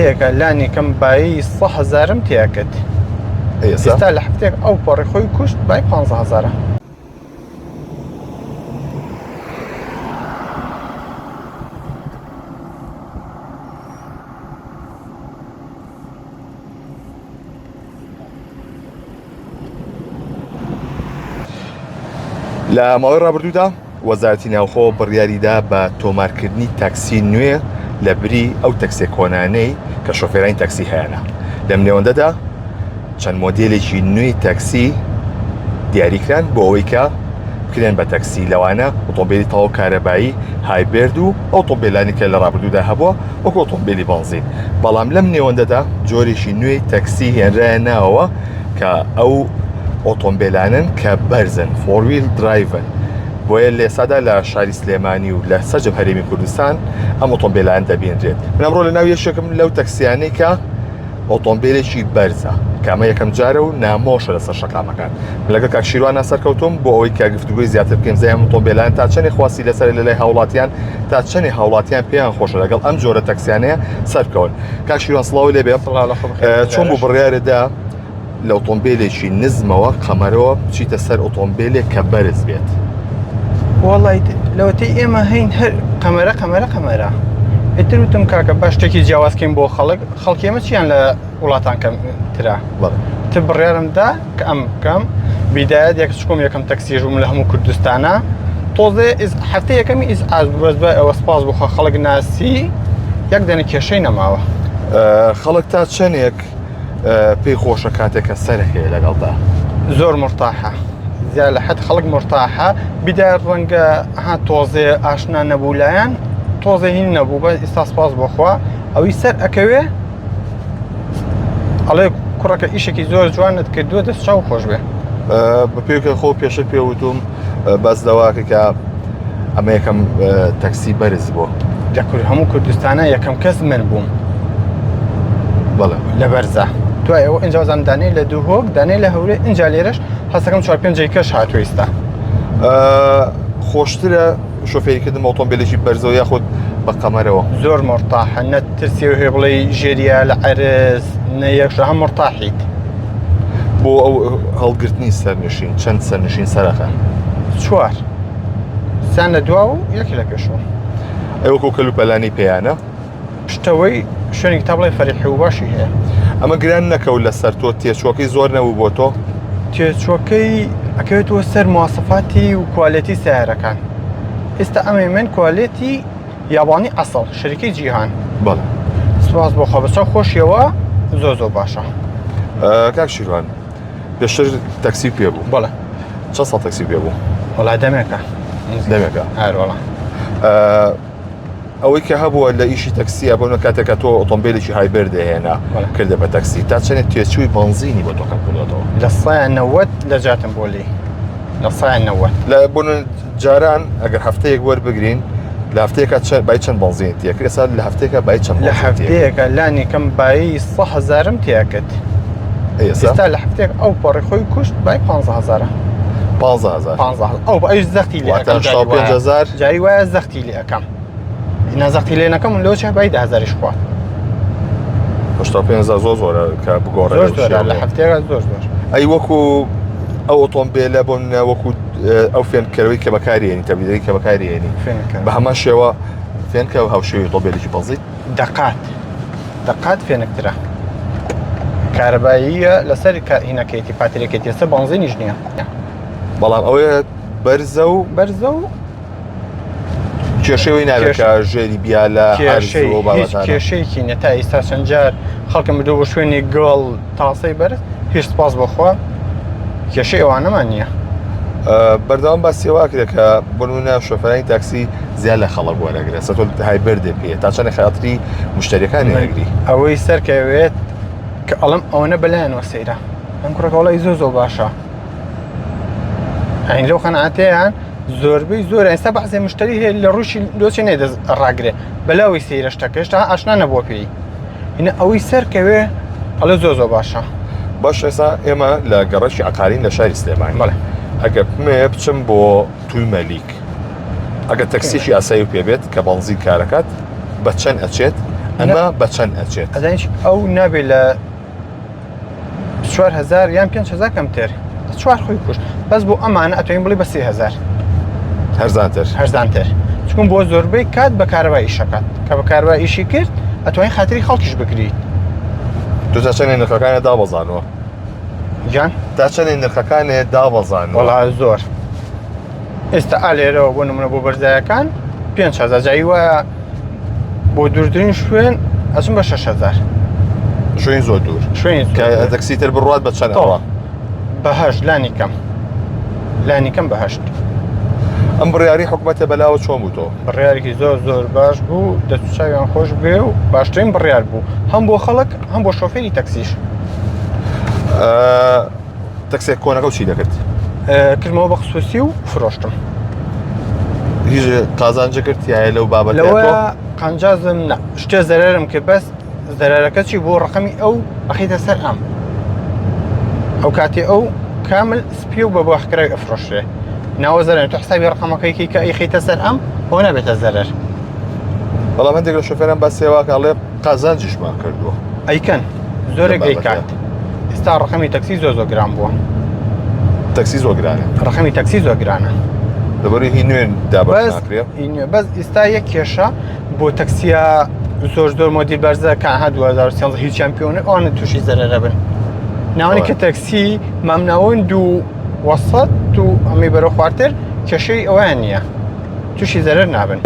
هەفتەیەکە لانی کەم بایی 100,000م تیاکرد. ئێستا لە هەفتەیەک ئەو پەڕی خۆی کوشت بای 15,000. لە ماوەی ڕابردوودا وەزارەتی ناوخۆ بڕیاریدا بە تۆمارکردنی تاکسی نوێ لە بری ئەو تەکسێ کۆنانەی کە شۆفێرانی تاکسی هەیەە. لەم نێوەندەدا چەند مۆدێلێکی نوێی تاکسی دیاریکران بۆ ئەوەی کە بکرێن بە تاکسی لەوانە ئۆتۆمبیلی تەواو کارەبایی هایبرد و ئۆتۆمبیلانی کە لە ڕابردوودا هەبووە وەکو ئۆتۆمبیلی بەنزین. بەڵام لەم نێوەندەدا جۆرێکی نوێی تاکسی هێنرایە ناوەوە کە ئەو ئۆتۆمبیلانن کە بەرزن فۆرویل درایڤن. بۆیە لە ئێستادا لە شاری سلێمانی و لە سەرجەم هەرێمی کوردستان ئەم ئۆتۆمبیلان دەبێنرێت. من ئەمڕۆ لە ناو یەکێکم لەو تەکسیانەی کە ئۆتۆمبیلێکی بەرزە کامە یەکەم جارە و نامۆشە لەسەر شەقامەکان. لەگەڵ کاک شیروان سەرکەوتوم بۆ ئەوەی کە گفتوگوی زیاتر بکەین زای ئۆتۆمبیلان تا چەندی خواسی لەسەر لە لای هاوڵاتیان تا چەندی هاوڵاتیان پێیان خۆشە لەگەڵ ئەم جۆرە تەکسیانەیە سەرکەون. کاک شیروان سڵاو لێ بێ. چۆن بوو بڕیارەدا لە ئۆتۆمبیلێکی نزمەوە قەمەرەوە بچیتە سەر ئۆتۆمبیلێک کە بەرز بێت؟ وڵی لەوەتەی ئێمە هەین هەر قەمەرە ئیتر وتم کاکە باش شتێکی جیاوازکەین بۆ خەڵکی ئێمە چیان لە وڵاتان کەمترا تر بڕیارمدا کە ئەم بکەم بیدایەت یەک چکۆم یەکەم تەکسیژوم لە هەموو کوردستانە تۆزێ هەفتە یەکەمی ئیزعاج بەس بە ئەوە سپاس بخوا خەڵک ناسی یەک دەنە کێشەی نەماوە. خەڵک تا چەندێک پێی خۆشە کاتێکە سەرهەیە لەگەڵدا؟ زۆر مرتاحە زیاد لە حەد خەڵک مرتاحە. بیدایەت ڕەنگە تۆزێ ئاشنا نەبوو لایەن تۆزە هین نەبوو بە ئێستا سپاس بۆخوا ئەوی سەر ئەکەوێ ئەڵێ کوڕەکە ئیشێکی زۆر جوانت کردووە دەست چاو خۆش بێ. بە پێکە خۆ پێشە پێوتم بەس دەواکە ئەمە یەکەم تەکسی بەرز بوو هەموو کوردستانە یەکەم کەس من بووم لە بەرزە دوای ئەوە ئەنجازان دانەی لە دوو هۆک دانەی لە هەورێ ئەنجا لێرەش هەستەکەم 4-5 کەش هاتووە ئێستا. خۆشترە شۆفێریکردن ئۆتۆمبیلێکی بەرزەوە یاخود بە قەمەرەوە؟ زۆر مرتاحە نە ترسی و هێ بڵێ ژێریە لە عەرز نە یەکشە هەم مرتاحیت. بۆ ئەو هەڵگرتنی سەرنشین چەند سەرنشین سەرەکە؟ 4 سان لە دوا و یەکی لە پێشەوە. ئەوەکو کەلوپەلانی پێیانە شتەوەی شوێنی تا بڵێ فەریحی و باشی هەیە. ئەمە گران نەکەوت لەسەر تۆ تێچووەکەی زۆر نەبوو بۆ تۆ؟ تێچووەکەی ئەکەوێتەوە سەر مواسەفاتی و کوالێتی سیارەکان. ئێستا ئەمێ من کوالێتی یابانی ئەسڵ شەریکەی جیهان. بەڵێ سپاس بۆخوا بەچەو خۆشیەوە زۆر باشە. کاک شیروان پێشتر تەکسی پێ بوو؟ بەڵێ. چەند ساڵ تەکسی پێ بوو؟ وەڵای دەمێکە هەروەڵا ئەوەی کە هەبووە لە ئیشی تەکسیە بۆنە کاتێکە تۆ ئۆتۆمبیلێکی هایبرد دەهێنا کردە بە تەکسی تا چەندێک تێچووی بەنزینی بۆ تۆکەم کردەوە؟ لە 190 لە جاتم بۆلی لە 190 لە بۆن جاران ئەگەر هەفتەیەک وەربگرین لە هەفتەیەکە بای چەند بەنزین تێکرد ئێستا لە هەفتەیەکە بای چەند لە هەفتەیەکە لانی کەم بایی 100,000م تیاکرد. ئێستا لە هەفتەیەک ئەو پەڕی خۆی کوشت بای 15,000. 15,000 ئەو ئەوش زەختی لێ ئەەکەم 5,000 جاری وایە زەختی لێ ئەەکەم نازەختی لێ نەکەم لەوە چە بای 10,000ش خوات. 5,000 زۆرە کە بگۆڕێ لە هەفتەیەکە زۆر. ئەی وەکو ئەو ئۆتۆمبیلە بۆن وەکو ئەو فێنکەرەوەی کە بەکارێنی تەبلیغی کە بەکارێنی بە هەمان شێوە فێنکە و هاوشێوی ئۆتۆمبیلێکی بەنزین دەقات فێنکترە کارەباییە لەسەر هینەکەیەتی پاتێرەکەیەتی ئێستا بەنزینیش نییە. بەڵام ئەوەیە بەرزە و کێشەوەی ناوێکە ژێری بیا لە هیچ کێشەیەکی نە تا ئێستا چەند جار خەڵکم بدۆ بە شوێنی گەڵ تاسەی بەرز هیچ سپاس بەخوا کێشەی ئەوانەمان نییە. بەردەوام باسیێوا کرێت کە بنمونە شۆفەرانی تاکسی زیاد لە خەڵک وەرەگرێت سەر تۆ هایبردێ پێ تا چەندە خەیاڵی مشتریەکانی هەگری ئەوەی سەرکەوێت کە ئەڵم ئەوەنە بەلایەنەوە سەیرە ئەم کوڕەکەوڵی زۆر باشە ئەین لەو خەنعاتەیان زۆربەی زۆر ئێستا بەعزێ مشتری هەیە لە ڕووشی دۆچی نێدە ڕاگرێ بەلاوی سەیرە شتەکە هێشتا ئاشنا نەبووە پێی هینە ئەوەی سەرکەوێ ئەڵە زۆر باشە. باش ئێستا ئێمە لە گەڕەشی عقارین لە شاری سلێمانی ئەگەر بمەیە بچم بۆ توی مەلیک ئەگەر تەکسیشی ئاسایی و پێبێت کە بەنزین کارەکات بە چەند ئەچێت ئەمە بە چەند ئەچێت ئەزانیش ئەو نابێت لە 4,000 یان 5,000 کەمتر 4 خۆی کوشت بەس بۆ ئەمانە ئەتوانین بڵێ بە 3,000 هەرزانتر هەرزانتر چکن بۆ زۆربەی کات بە کارەبای ئیشەکات کە بە کارەبای ئیشی کرد ئەتوانین خاتری خەڵکیش بکریت تو تا چەندێک نرخەکانێ دابەزانەوە گیان تا چەندێک نرخەکانێ دابەزانەوە وەڵا زۆر ئێستا ئالێرەوە بۆ نمونە بۆ بەرزایەکان 5,000 جایی وایە بۆ دوورترین شوێن ئەچم بە 6,000 شوێن زۆر دوور شوێنی کە تەکسیتر بڕوات بە چەندەوە بەهەشت لانی کەم لانی کەم بەهەشت ئەم بڕیاری حکوومەتە بەلاوە چۆن بوو تۆ بڕیارێکی زۆر باش بوو دەستچاویان خۆش بێ و باشترین بڕیار بوو هەم بۆ خەڵک هەم بۆ شۆفێری تەکسیش تەکسێک کۆنەکە و چی دەکرد کردمەوە بە خصوصی و فرۆشتم هیچ قازانجە کردیایە لەو بابەتە لەوە قەنجازم نە شتێ زەرەرم کرد بەس زەرەرەکە چی بۆ ڕقمی ئەو ئەخیتە سەر ئەم ئەو کاتی ئەو کامل سپی و بە بۆحکراوی ئەفرۆشرێ ناوە زەرەر تو حسابی ڕقەمەکەیکی کە ئەیخیتە سەر ئەم ئەو نابێتە زەرەر بەڵام هەندێک لە شۆفێران بە سێواکەڵێ قازانجیشمان کردووە ئەیکەن زۆرێک ئەیکات ئێستا ڕقەمی تەکسی زۆر گران بووە تەکسی زۆر گرانە ڕقەمی تەکسی زۆر گرانە لەبەری هی نوێن دابەش ناکرێ بەس ئێستا یەک کێشە بۆ تەکسیە زۆر مۆدیل بەرزەکان ها 2013 هیچیان پێوەنە ئەوانە تووشی زەرەرە بن ناوانی کە تەکسی مامناوەند و وەسەد و ئەمەی بەرەو خوارتر کێشەی ئەویان نییە تووشی زەرەر نابن